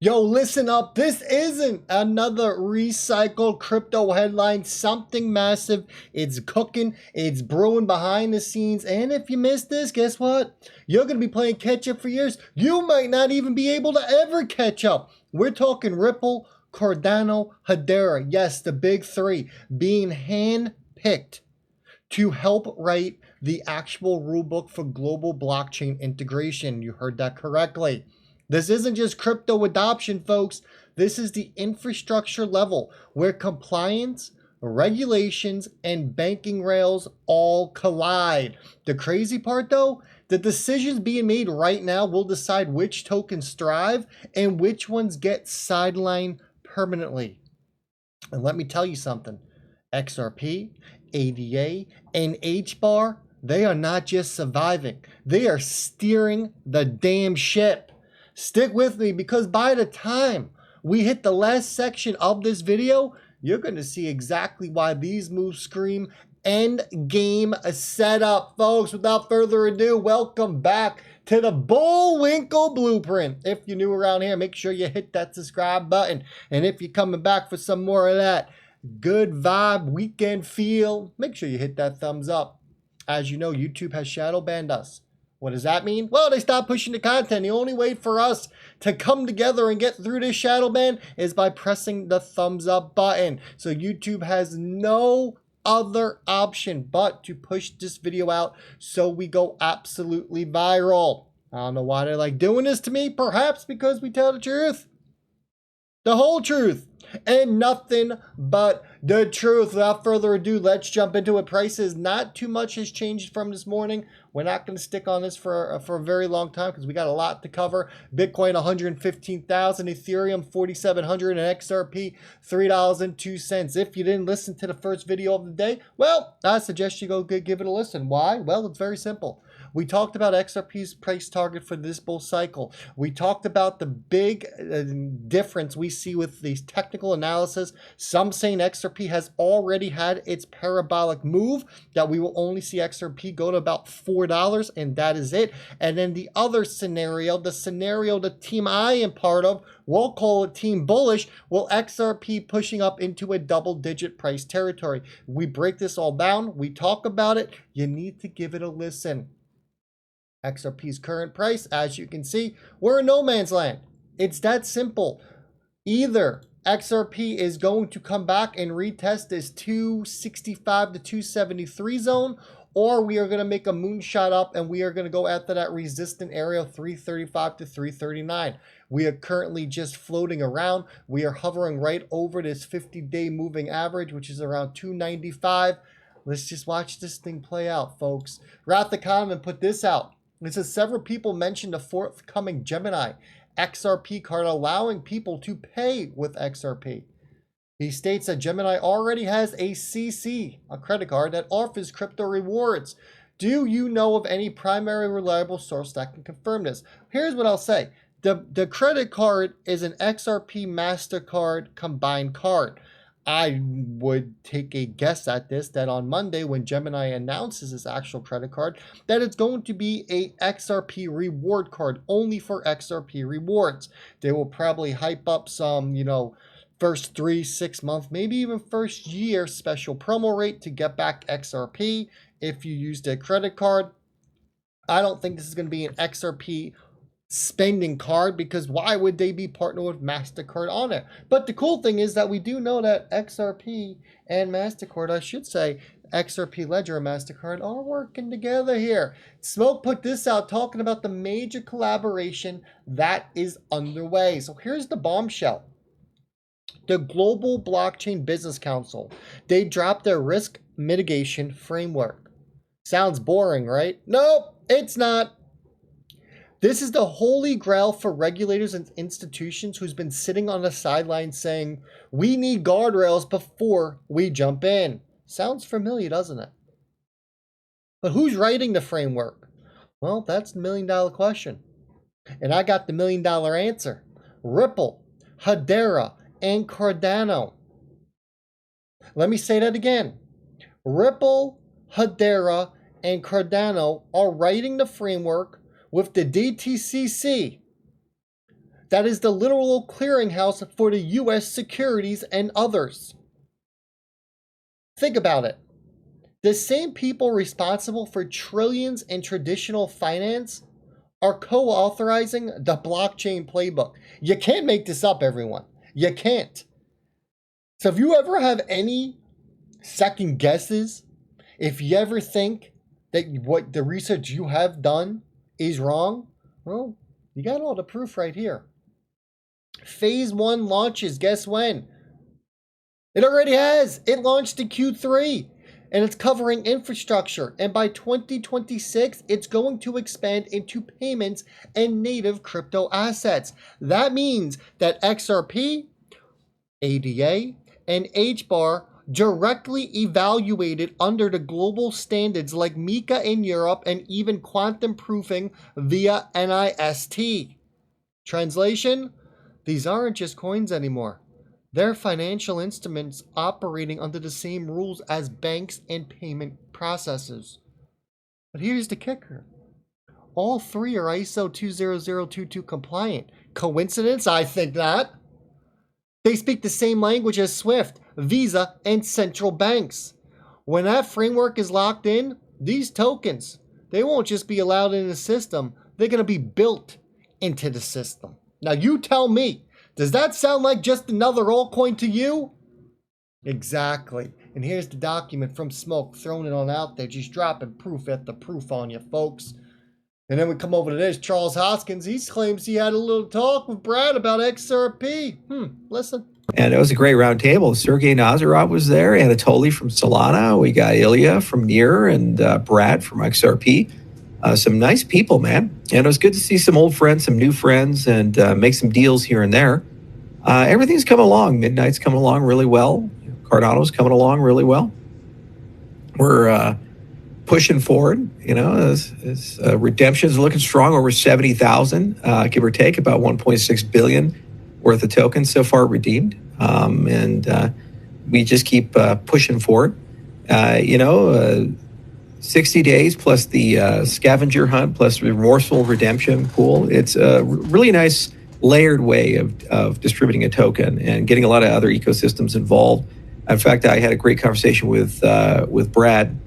Yo, listen up. This isn't another recycled crypto headline. Something massive. It's cooking. It's brewing behind the scenes. And if you missed this, guess what? You're going to be playing catch up for years. You might not even be able to ever catch up. We're talking Ripple, Cardano, Hedera. Yes, the big three being hand-picked to help write the actual rulebook for global blockchain integration. You heard that correctly. This isn't just crypto adoption, folks. This is the infrastructure level where compliance, regulations, and banking rails all collide. The crazy part, though, the decisions being made right now will decide which tokens thrive and which ones get sidelined permanently. And let me tell you something. XRP, ADA, and HBAR, they are not just surviving. They are steering the damn ship. Stick with me, because by the time we hit the last section of this video, you're going to see exactly why these moves scream end game setup. Folks, without further ado, welcome back to the Bullwinkle Blueprint. If you're new around here, make sure you hit that subscribe button. And if you're coming back for some more of that good vibe weekend feel, make sure you hit that thumbs up. As you know, YouTube has shadow banned us. What does that mean? Well, they stopped pushing the content. The only way for us to come together and get through this shadow ban is by pressing the thumbs up button. So YouTube has no other option but to push this video out so we go absolutely viral. I don't know why they like doing this to me. Perhaps because we tell the truth. The whole truth. And nothing but the truth. Without further ado, let's jump into it. Prices, not too much has changed from this morning. We're not going to stick on this for a very long time because we got a lot to cover. Bitcoin, 115,000. Ethereum, 4,700. And XRP, $3.02. If you didn't listen to the first video of the day, well, I suggest you go give it a listen. Why? Well, it's very simple. We talked about XRP's price target for this bull cycle. We talked about the big difference we see with these technical analysis. Some saying XRP has already had its parabolic move, that we will only see XRP go to about $4, and that is it. And then the other scenario, the team I am part of, we'll call it Team Bullish, will XRP pushing up into a double-digit price territory. We break this all down. We talk about it. You need to give it a listen. XRP's current price, as you can see, we're in no man's land. It's that simple. Either XRP is going to come back and retest this 265 to 273 zone, or we are going to make a moonshot up and we are going to go after that resistant area 335 to 339. We are currently just floating around. We are hovering right over this 50-day moving average, which is around 295. Let's just watch this thing play out, folks. Wrath Economy put this out. It says several people mentioned a forthcoming Gemini XRP card allowing people to pay with XRP. He states that Gemini already has a CC, a credit card, that offers crypto rewards. Do you know of any primary reliable source that can confirm this? Here's what I'll say. The credit card is an XRP MasterCard combined card. I would take a guess at this, that on Monday when Gemini announces his actual credit card, that it's going to be a XRP reward card only for XRP rewards. They will probably hype up some, first 3-6 month, maybe even first year special promo rate to get back XRP if you used a credit card. I don't think this is going to be an XRP spending card, because why would they be partnered with MasterCard on it? But the cool thing is that we do know that XRP and MasterCard, I should say XRP Ledger and MasterCard, are working together here. Smoke put this out talking about the major collaboration that is underway. So here's the bombshell. The Global Blockchain Business Council, they dropped their risk mitigation framework. Sounds boring, right? Nope, it's not. This is the holy grail for regulators and institutions who's been sitting on the sidelines saying, we need guardrails before we jump in. Sounds familiar, doesn't it? But who's writing the framework? Well, that's the million-dollar question. And I got the million-dollar answer. Ripple, Hedera, and Cardano. Let me say that again. Ripple, Hedera, and Cardano are writing the framework with the DTCC. that is the literal clearinghouse for the US securities and others. Think about it. The same people responsible for trillions in traditional finance are co-authorizing the blockchain playbook. You can't make this up, everyone. You can't. So if you ever have any second guesses, if you ever think that what the research you have done is wrong, well, you got all the proof right here. Phase 1 launches, guess when? It already has. It launched in Q3, and it's covering infrastructure. And by 2026, it's going to expand into payments and native crypto assets. That means that XRP, ADA, and HBAR directly evaluated under the global standards like MiCA in Europe and even quantum proofing via NIST. Translation? These aren't just coins anymore. They're financial instruments operating under the same rules as banks and payment processors. But here's the kicker. All three are ISO 20022 compliant. Coincidence? I think not. They speak the same language as SWIFT, Visa, and central banks. When that framework is locked in, these tokens, they won't just be allowed in the system, they're going to be built into the system. Now you tell me, does that sound like just another altcoin to you? Exactly. And here's the document from Smoke, throwing it on out there, just dropping proof after proof on you, folks. And then we come over to this, Charles Hoskinson. He claims he had a little talk with Brad about XRP. Listen. And it was a great round table. Sergey Nazarov was there, Anatoly from Solana. We got Ilya from Near and Brad from XRP. Some nice people, man. And it was good to see some old friends, some new friends, and make some deals here and there. Everything's coming along. Midnight's coming along really well. Cardano's coming along really well. We're pushing forward, as redemptions are looking strong, over 70,000, give or take, about 1.6 billion worth of tokens so far redeemed. And we just keep pushing forward. 60 days plus the scavenger hunt plus remorseful redemption pool. It's a really nice layered way of distributing a token and getting a lot of other ecosystems involved. In fact, I had a great conversation with Brad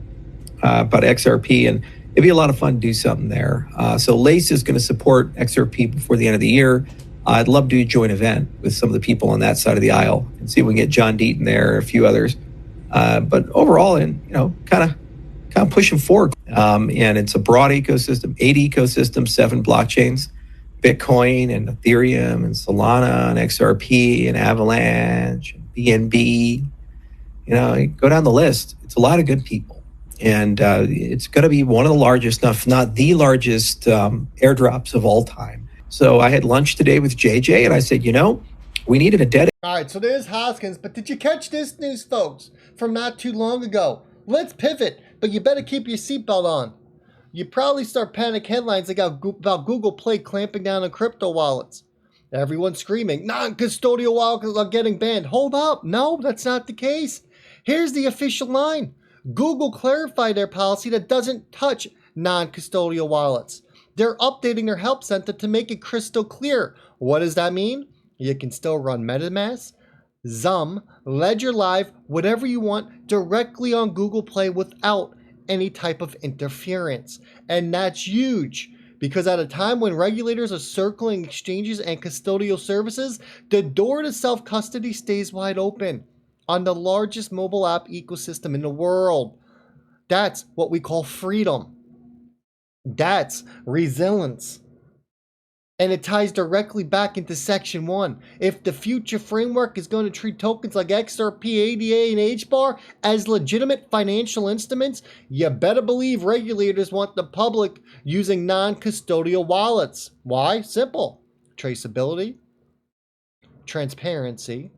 about XRP, and it'd be a lot of fun to do something there. So Lace is going to support XRP before the end of the year. I'd love to do a joint event with some of the people on that side of the aisle and see if we can get John Deaton there, a few others. But overall, kind of pushing forward. And it's a broad ecosystem, 8 ecosystems, 7 blockchains, Bitcoin and Ethereum and Solana and XRP and Avalanche and BNB. Go down the list. It's a lot of good people. And it's going to be one of the largest, if not the largest, airdrops of all time. So I had lunch today with JJ, and I said, we needed a dead. All right, so there's Hoskins, but did you catch this news, folks, from not too long ago? Let's pivot, but you better keep your seatbelt on. You probably start panic headlines about Google Play clamping down on crypto wallets. Everyone's screaming, non-custodial wallets are getting banned. Hold up. No, that's not the case. Here's the official line. Google clarified their policy that doesn't touch non-custodial wallets. They're updating their help center to make it crystal clear. What does that mean? You can still run MetaMask, Zum, Ledger Live, whatever you want directly on Google Play without any type of interference. And that's huge because at a time when regulators are circling exchanges and custodial services, the door to self-custody stays wide open on the largest mobile app ecosystem in the world. That's what we call freedom. That's resilience. And it ties directly back into Section 1. If the future framework is going to treat tokens like XRP, ADA, and HBAR as legitimate financial instruments, you better believe regulators want the public using non-custodial wallets. Why? Simple. Traceability, transparency,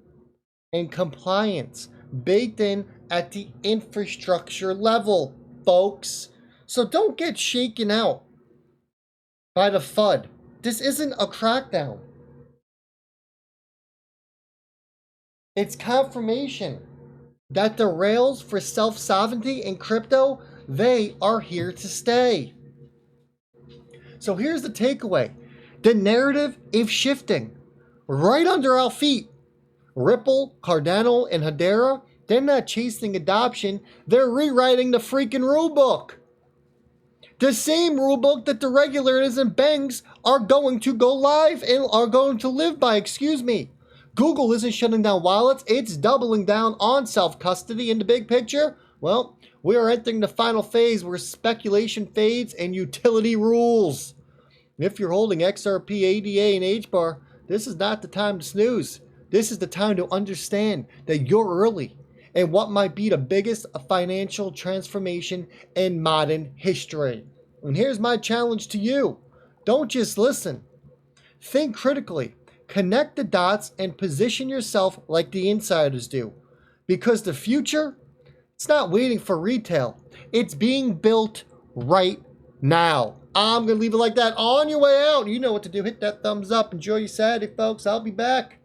and compliance baked in at the infrastructure level, folks. So don't get shaken out by the FUD. This isn't a crackdown. It's confirmation that the rails for self-sovereignty in crypto, they are here to stay. So here's the takeaway. The narrative is shifting right under our feet. Ripple, Cardano, and Hedera, they're not chasing adoption, they're rewriting the freaking rulebook. The same rulebook that the regulators and banks are going to go live and are going to live by, Google isn't shutting down wallets, it's doubling down on self-custody. In the big picture, well, we are entering the final phase where speculation fades and utility rules. If you're holding XRP, ADA, and HBAR, this is not the time to snooze. This is the time to understand that you're early and what might be the biggest financial transformation in modern history. And here's my challenge to you. Don't just listen. Think critically. Connect the dots and position yourself like the insiders do. Because the future, it's not waiting for retail. It's being built right now. I'm going to leave it like that. On your way out, you know what to do. Hit that thumbs up. Enjoy your Saturday, folks. I'll be back.